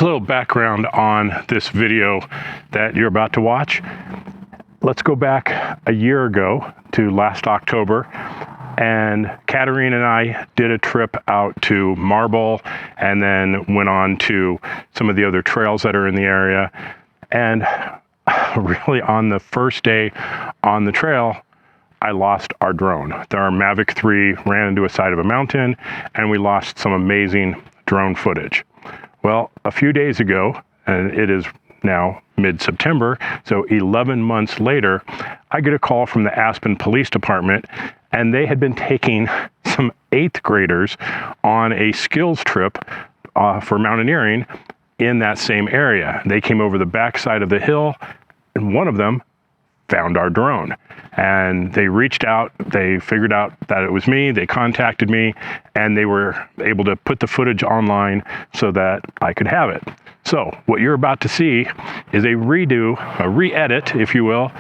little background on this video that you're about to watch. Let's go back a year ago to last October, and Katerina and I did a trip out to Marble and then went on to some of the other trails that are in the area. And really on the first day on the trail, I lost our drone. Our Mavic 3 ran into a side of a mountain and we lost some amazing drone footage. Well, a few days ago, and it is now mid-September, so 11 months later, I get a call from the Aspen Police Department, and they had been taking some 8th graders on a skills trip for mountaineering in that same area. They came over the backside of the hill, and one of them found our drone. And they reached out, they figured out that it was me, they contacted me, and they were able to put the footage online so that I could have it. So what you're about to see is a re-edit, if you will,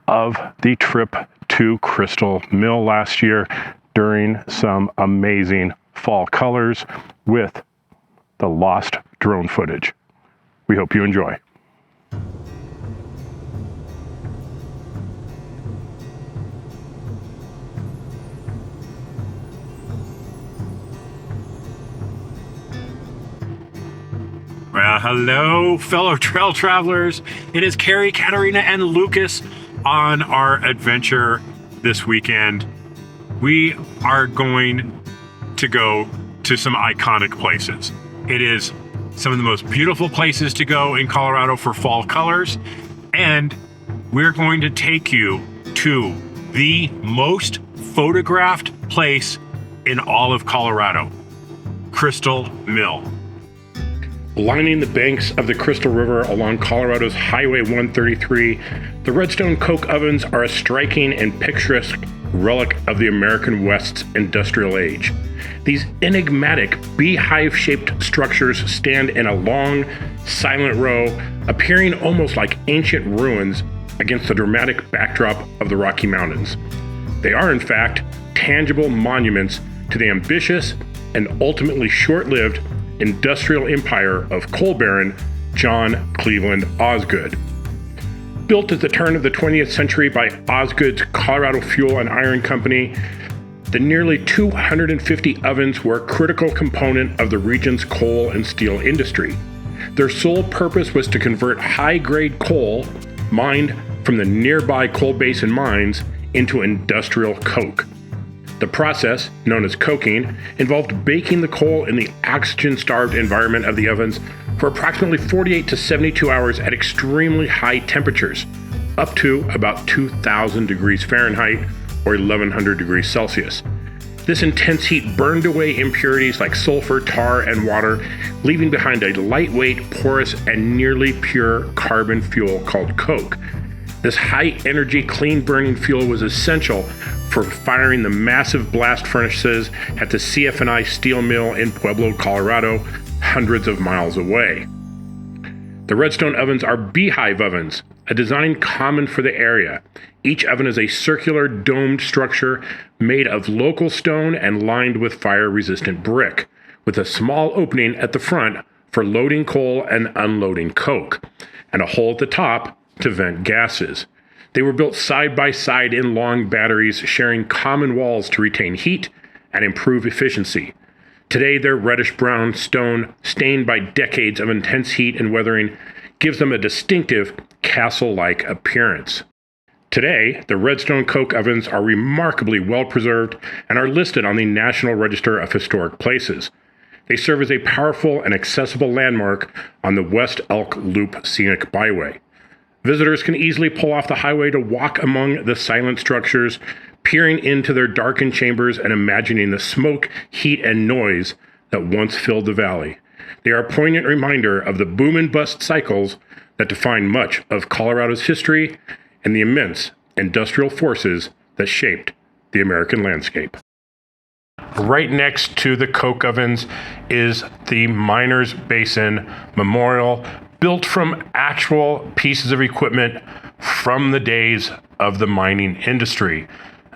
of the trip to Crystal Mill last year during some amazing fall colors with the lost drone footage. We hope you enjoy. Well, hello, fellow trail travelers. It is Carrie, Katerina, and Lucas on our adventure this weekend. We are going to go to some iconic places. It is some of the most beautiful places to go in Colorado for fall colors, and we're going to take you to the most photographed place in all of Colorado, Crystal Mill. Lining the banks of the Crystal River along Colorado's Highway 133, the redstone coke ovens are a striking and picturesque relic of the American West's industrial age. These enigmatic beehive-shaped structures stand in a long, silent row, appearing almost like ancient ruins against the dramatic backdrop of the Rocky Mountains. They are, in fact, tangible monuments to the ambitious and ultimately short-lived industrial empire of coal baron John Cleveland Osgood. Built at the turn of the 20th century by Osgood's Colorado Fuel and Iron Company, the nearly 250 ovens were a critical component of the region's coal and steel industry. Their sole purpose was to convert high-grade coal mined from the nearby coal basin mines into industrial coke. The process, known as coking, involved baking the coal in the oxygen-starved environment of the ovens for approximately 48 to 72 hours at extremely high temperatures, up to about 2,000 degrees Fahrenheit or 1,100 degrees Celsius. This intense heat burned away impurities like sulfur, tar, and water, leaving behind a lightweight, porous, and nearly pure carbon fuel called coke. This high-energy, clean-burning fuel was essential for firing the massive blast furnaces at the CF&I steel mill in Pueblo, Colorado, hundreds of miles away. The redstone ovens are beehive ovens, a design common for the area. Each oven is a circular domed structure made of local stone and lined with fire-resistant brick, with a small opening at the front for loading coal and unloading coke, and a hole at the top to vent gases. They were built side by side in long batteries, sharing common walls to retain heat and improve efficiency. Today, their reddish-brown stone, stained by decades of intense heat and weathering, gives them a distinctive castle-like appearance. Today, the redstone coke ovens are remarkably well-preserved and are listed on the National Register of Historic Places. They serve as a powerful and accessible landmark on the West Elk Loop Scenic Byway. Visitors can easily pull off the highway to walk among the silent structures, peering into their darkened chambers and imagining the smoke, heat, and noise that once filled the valley. They are a poignant reminder of the boom and bust cycles that define much of Colorado's history and the immense industrial forces that shaped the American landscape. Right next to the coke ovens is the Miners Basin Memorial, built from actual pieces of equipment from the days of the mining industry.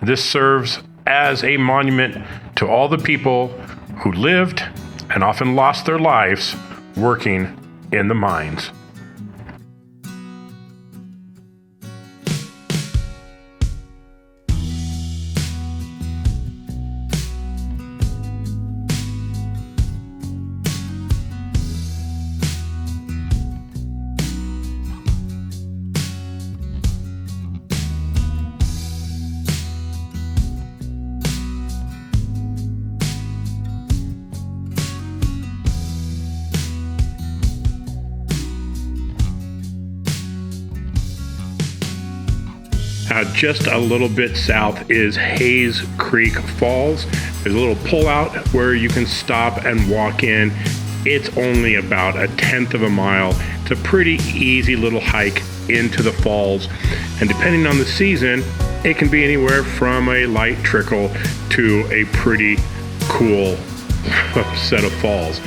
This serves as a monument to all the people who lived and often lost their lives working in the mines. Just a little bit south is Hayes Creek Falls. There's a little pullout where you can stop and walk in. It's only about a tenth of a mile. It's a pretty easy little hike into the falls. And depending on the season, it can be anywhere from a light trickle to a pretty cool set of falls,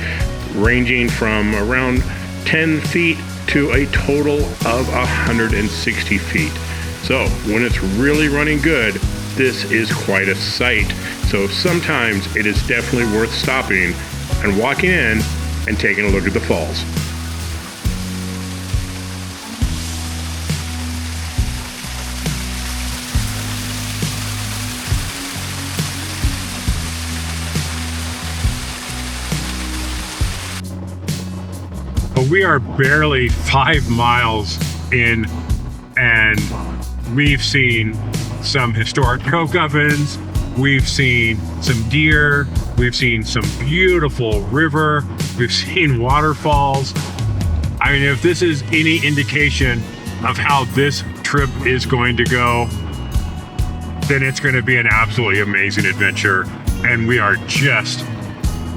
ranging from around 10 feet to a total of 160 feet. So when it's really running good, this is quite a sight. So sometimes it is definitely worth stopping and walking in and taking a look at the falls. Well, we are barely 5 miles in, and we've seen some historic coke ovens, we've seen some deer, we've seen some beautiful river, we've seen waterfalls. I mean, if this is any indication of how this trip is going to go, then it's going to be an absolutely amazing adventure. And we are just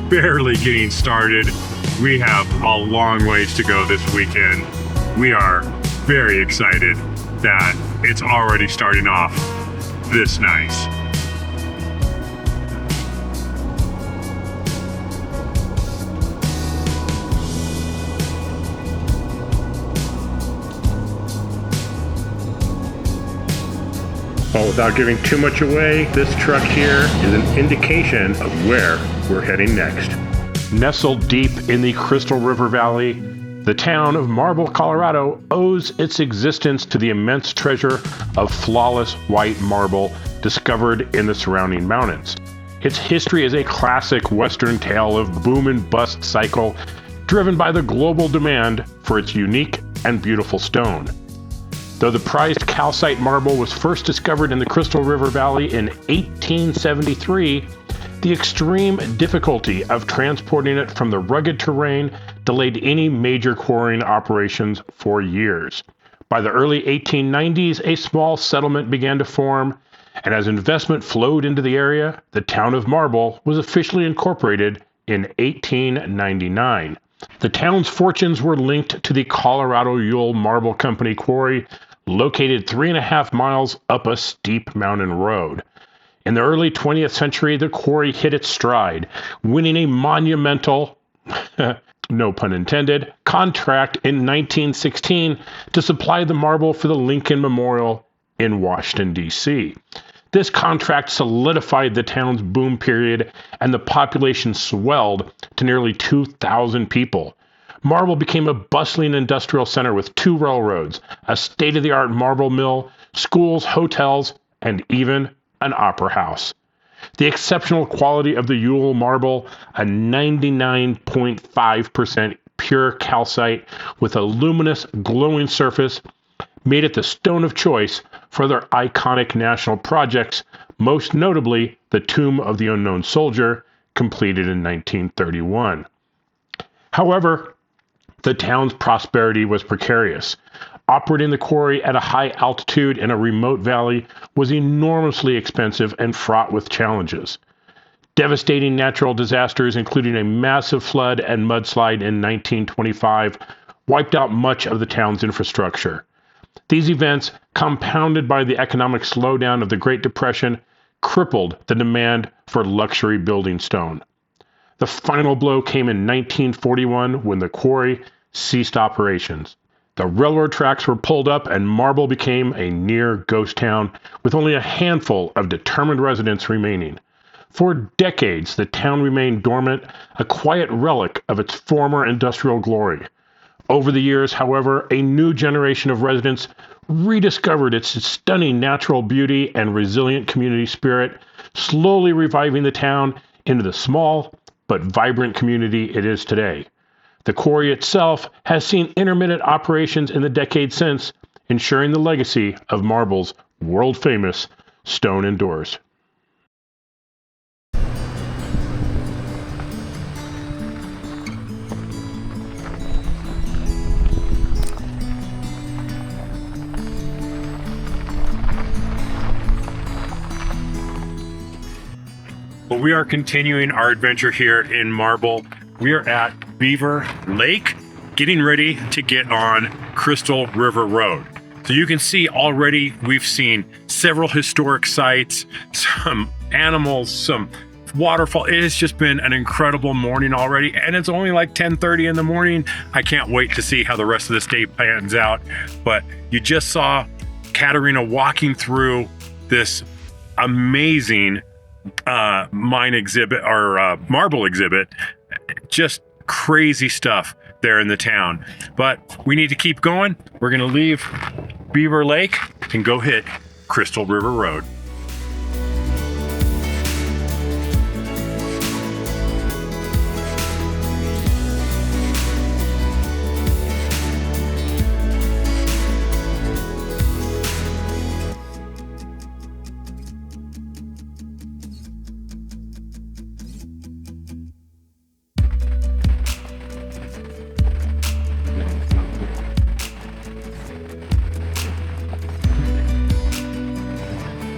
barely getting started. We have a long ways to go this weekend. We are very excited that it's already starting off this nice. Well, without giving too much away, this truck here is an indication of where we're heading next. Nestled deep in the Crystal River Valley, the town of Marble, Colorado owes its existence to the immense treasure of flawless white marble discovered in the surrounding mountains. Its history is a classic Western tale of boom and bust cycle driven by the global demand for its unique and beautiful stone. Though the prized calcite marble was first discovered in the Crystal River Valley in 1873, the extreme difficulty of transporting it from the rugged terrain delayed any major quarrying operations for years. By the early 1890s, a small settlement began to form, and as investment flowed into the area, the town of Marble was officially incorporated in 1899. The town's fortunes were linked to the Colorado Yule Marble Company quarry, located 3.5 miles up a steep mountain road. In the early 20th century, the quarry hit its stride, winning a monumental, no pun intended, contract in 1916 to supply the marble for the Lincoln Memorial in Washington, D.C. This contract solidified the town's boom period, and the population swelled to nearly 2,000 people. Marble became a bustling industrial center with 2 railroads, a state-of-the-art marble mill, schools, hotels, and even an opera house. The exceptional quality of the Yule marble, a 99.5% pure calcite with a luminous, glowing surface, made it the stone of choice for their iconic national projects, most notably the Tomb of the Unknown Soldier, completed in 1931. However, the town's prosperity was precarious. Operating the quarry at a high altitude in a remote valley was enormously expensive and fraught with challenges. Devastating natural disasters, including a massive flood and mudslide in 1925, wiped out much of the town's infrastructure. These events, compounded by the economic slowdown of the Great Depression, crippled the demand for luxury building stone. The final blow came in 1941 when the quarry ceased operations. The railroad tracks were pulled up and Marble became a near ghost town with only a handful of determined residents remaining. For decades, the town remained dormant, a quiet relic of its former industrial glory. Over the years, however, a new generation of residents rediscovered its stunning natural beauty and resilient community spirit, slowly reviving the town into the small but vibrant community it is today. The quarry itself has seen intermittent operations in the decades since, ensuring the legacy of Marble's world-famous stone and doors. Well, we are continuing our adventure here in Marble. We are at Beaver Lake, getting ready to get on Crystal River Road. So you can see already we've seen several historic sites, some animals, some waterfall. It has just been an incredible morning already, and it's only like 10:30 in the morning. I can't wait to see how the rest of this day pans out. But you just saw Katerina walking through this amazing mine exhibit or marble exhibit. Just crazy stuff there in the town. But we need to keep going. We're going to leave Beaver Lake and go hit Crystal River Road.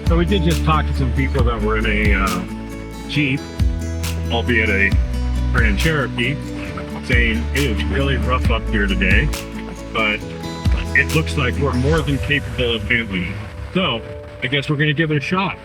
So we did just talk to some people that were in a Jeep, albeit a Grand Cherokee, saying it is really rough up here today, but it looks like we're more than capable of handling it. So I guess we're going to give it a shot.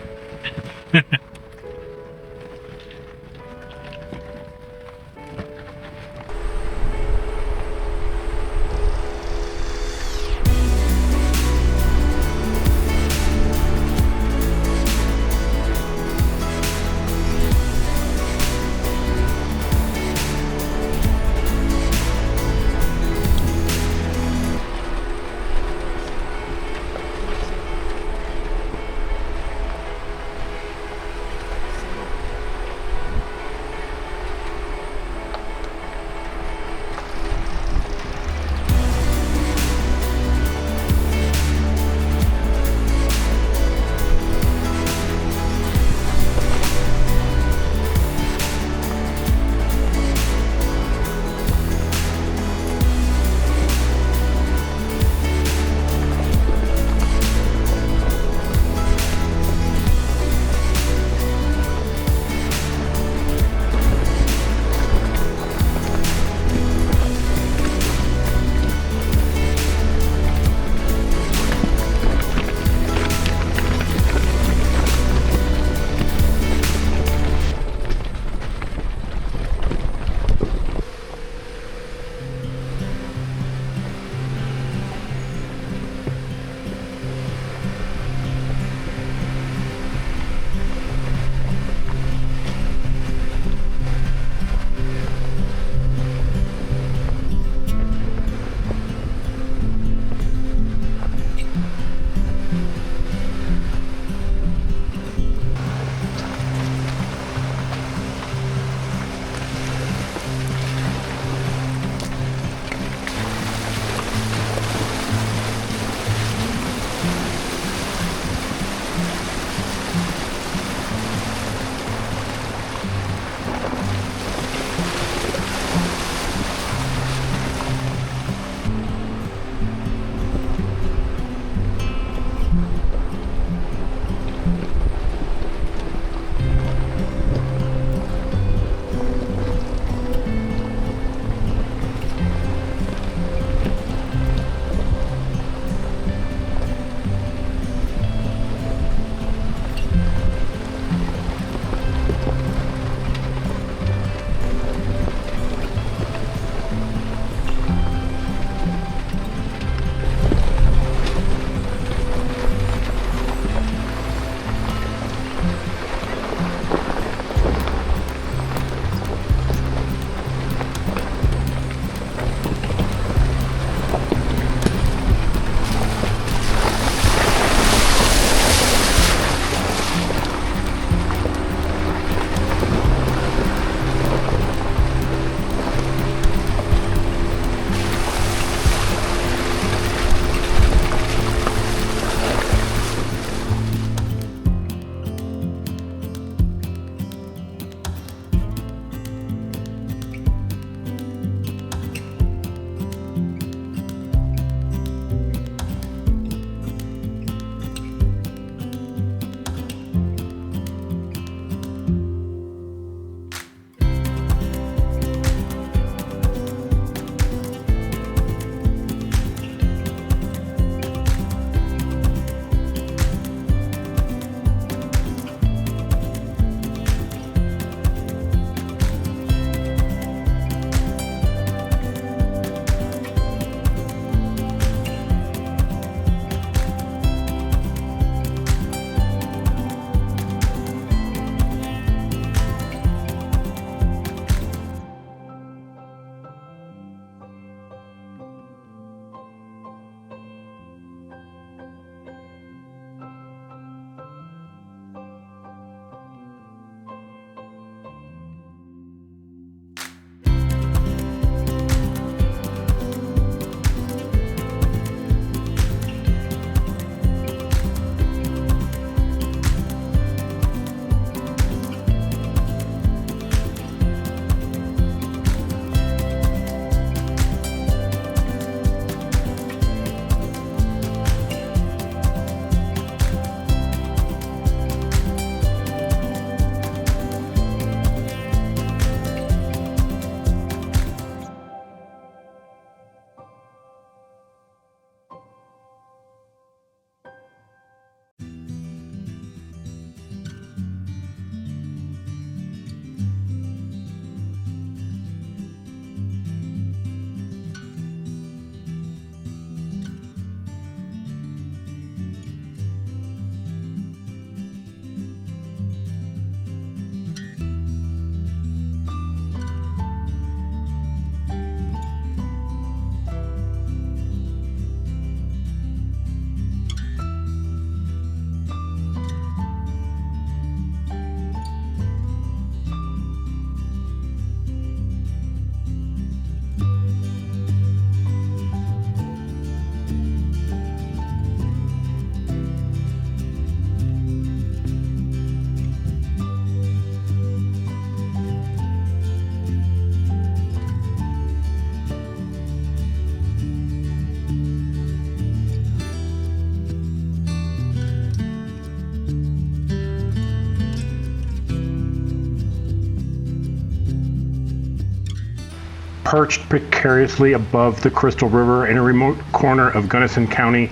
Perched precariously above the Crystal River in a remote corner of Gunnison County,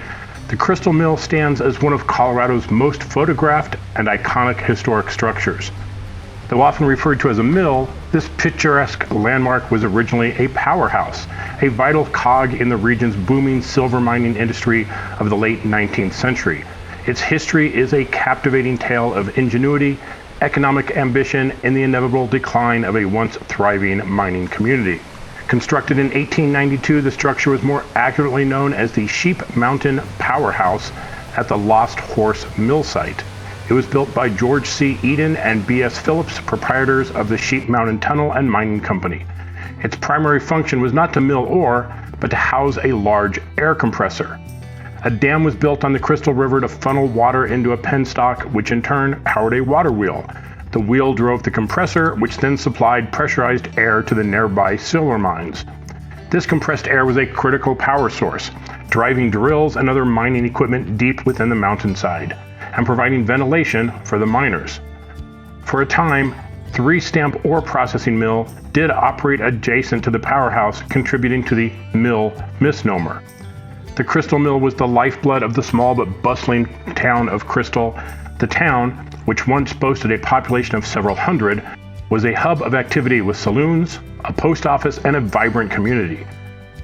the Crystal Mill stands as one of Colorado's most photographed and iconic historic structures. Though often referred to as a mill, this picturesque landmark was originally a powerhouse, a vital cog in the region's booming silver mining industry of the late 19th century. Its history is a captivating tale of ingenuity, economic ambition, and the inevitable decline of a once thriving mining community. Constructed in 1892, the structure was more accurately known as the Sheep Mountain Powerhouse at the Lost Horse Mill site. It was built by George C. Eden and B.S. Phillips, proprietors of the Sheep Mountain Tunnel and Mining Company. Its primary function was not to mill ore, but to house a large air compressor. A dam was built on the Crystal River to funnel water into a penstock, which in turn powered a water wheel. The wheel drove the compressor, which then supplied pressurized air to the nearby silver mines. This compressed air was a critical power source, driving drills and other mining equipment deep within the mountainside, and providing ventilation for the miners. For a time, 3 Stamp ore processing mill did operate adjacent to the powerhouse, contributing to the mill misnomer. The Crystal Mill was the lifeblood of the small but bustling town of Crystal. The town, which once boasted a population of several hundred, was a hub of activity with saloons, a post office, and a vibrant community.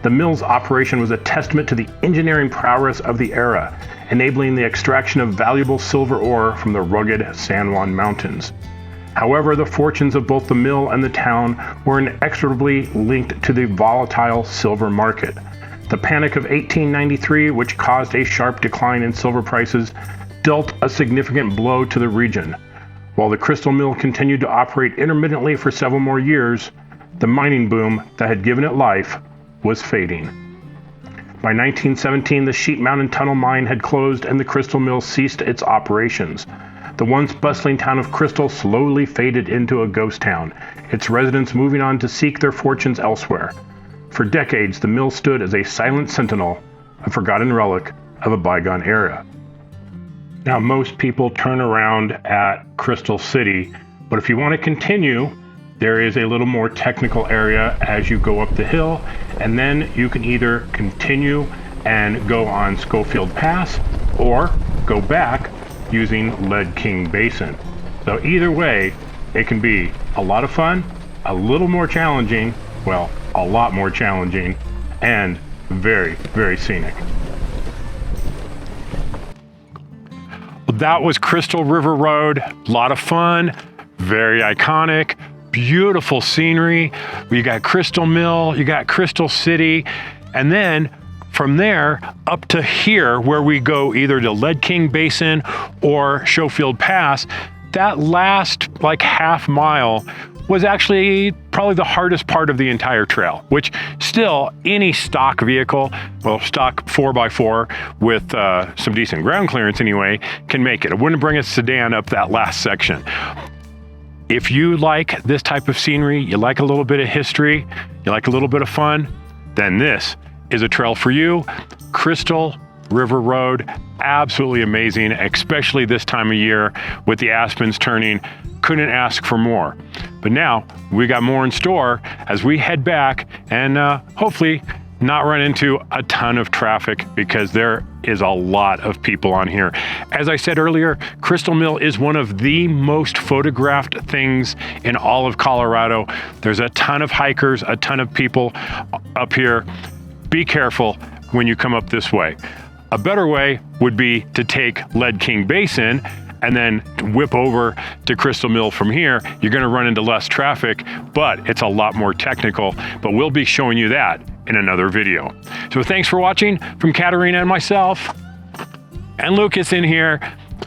The mill's operation was a testament to the engineering prowess of the era, enabling the extraction of valuable silver ore from the rugged San Juan Mountains. However, the fortunes of both the mill and the town were inexorably linked to the volatile silver market. The Panic of 1893, which caused a sharp decline in silver prices, dealt a significant blow to the region. While the Crystal Mill continued to operate intermittently for several more years, the mining boom that had given it life was fading. By 1917, the Sheep Mountain Tunnel mine had closed and the Crystal Mill ceased its operations. The once bustling town of Crystal slowly faded into a ghost town, its residents moving on to seek their fortunes elsewhere. For decades, the mill stood as a silent sentinel, a forgotten relic of a bygone era. Now, most people turn around at Crystal City, but if you want to continue, there is a little more technical area as you go up the hill, and then you can either continue and go on Schofield Pass or go back using Lead King Basin. So either way, it can be a lot of fun, a little more challenging, well, a lot more challenging, and very, very scenic. That was Crystal River Road. A lot of fun, very iconic, beautiful scenery. You got Crystal Mill, you got Crystal City, and then from there up to here where we go either to Lead King Basin or Schofield Pass. That last like half mile was actually probably the hardest part of the entire trail, which still any stock vehicle, well, stock 4x4 with some decent ground clearance anyway, can make it. It wouldn't bring a sedan up that last section. If you like this type of scenery, you like a little bit of history, you like a little bit of fun, then this is a trail for you. Crystal River Road, absolutely amazing, especially this time of year with the aspens turning. Couldn't ask for more. But now we got more in store as we head back and hopefully not run into a ton of traffic because there is a lot of people on here. As I said earlier, Crystal Mill is one of the most photographed things in all of Colorado. There's a ton of hikers, a ton of people up here. Be careful when you come up this way. A better way would be to take Lead King Basin and then whip over to Crystal Mill from here. You're gonna run into less traffic, but it's a lot more technical, but we'll be showing you that in another video. So thanks for watching from Katerina and myself and Lucas in here.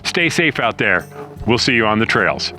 Stay safe out there. We'll see you on the trails.